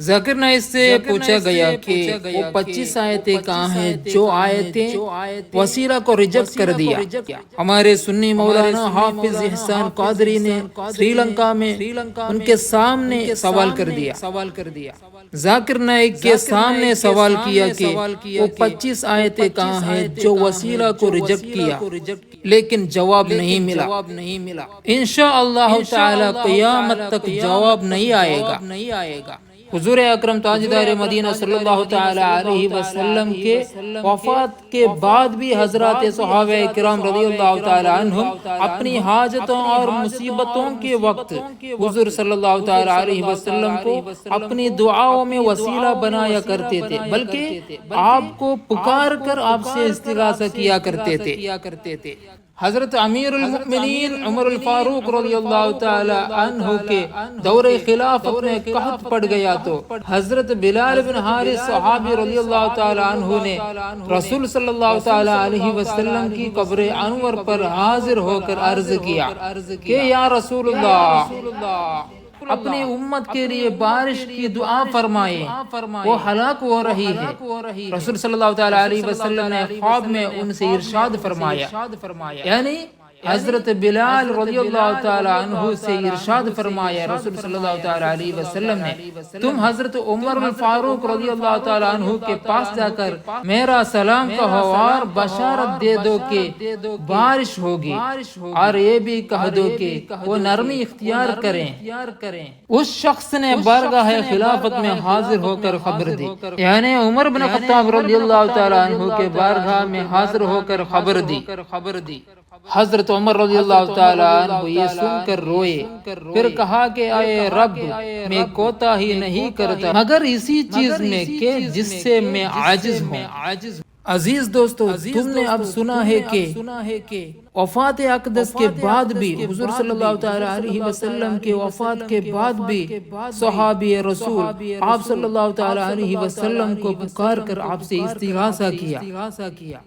ذاکر نائک سے پوچھا گیا کہ وہ 25 آیتیں کہاں ہیں جو آیتیں وسیلہ کو ریجیکٹ کر دیا۔ ہمارے سنی مولانا حافظ احسان قادری نے سری لنکا میں ان کے سامنے سوال کر دیا۔ ذاکر نائک کے سامنے سوال کیا کہ وہ 25 آیتیں کہاں ہیں جو وسیلہ کو ریجیکٹ کیا، لیکن جواب نہیں ملا۔ انشاءاللہ تعالی قیامت تک جواب نہیں آئے گا۔ حضور اکرم تاجدار مدینہ صلی اللہ تعالی علیہ وسلم کے وفات کے بعد بھی حضرات صحابہ کرام رضی اللہ تعالی عنہم اپنی حاجتوں اور مصیبتوں کے وقت حضور صلی اللہ تعالی علیہ وسلم کو اپنی دعاؤں میں وسیلہ بنایا کرتے تھے، بلکہ آپ کو پکار کر آپ سے استغاثہ کیا کرتے تھے۔ حضرت امیر المؤمنین عمر الفاروق رضی اللہ تعالی عنہ کے دور خلافت میں قحط پڑ گیا تو حضرت بلال بن حارث صحابی رضی اللہ تعالی عنہ نے رسول صلی اللہ تعالی علیہ وسلم کی قبر انور پر حاضر ہو کر عرض کیا کہ یا رسول اللہ، اپنی امت کے لیے بارش کی دعا فرمائے، وہ ہلاک ہو رہی ہے۔ رسول صلی اللہ تعالی علیہ وسلم نے خواب میں ان سے ارشاد فرمایا، یعنی حضرت بلال رضی اللہ تعالی عنہ سے ارشاد فرمایا رسول صلی اللہ تعالی علیہ وسلم نے، تم حضرت عمر الفاروق رضی اللہ تعالی عنہ کے پاس جا کر میرا سلام کہو اور بشارت دے دو کہ بارش ہوگی، اور یہ بھی کہہ دو کہ وہ نرمی اختیار کریں۔ اس شخص نے بارگاہ خلافت میں حاضر ہو کر خبر دی، یعنی عمر بن خطاب رضی اللہ تعالی عنہ کے بارگاہ میں حاضر ہو کر خبر دی۔ حضرت عمر رضی اللہ تعالی عنہ یہ سن کر روئے، پھر کہا کہ اے رب، میں کوتاہی نہیں کرتا مگر اسی چیز میں کہ جس سے میں عاجز ہوں۔ عزیز دوستو، تم نے اب سنا ہے کہ وفات اقدس کے بعد بھی حضور صلی اللہ تعالی علیہ وسلم کے وفات کے بعد بھی صحابی رسول آپ صلی اللہ تعالی علیہ وسلم کو پکار کر آپ سے استغاثہ کیا۔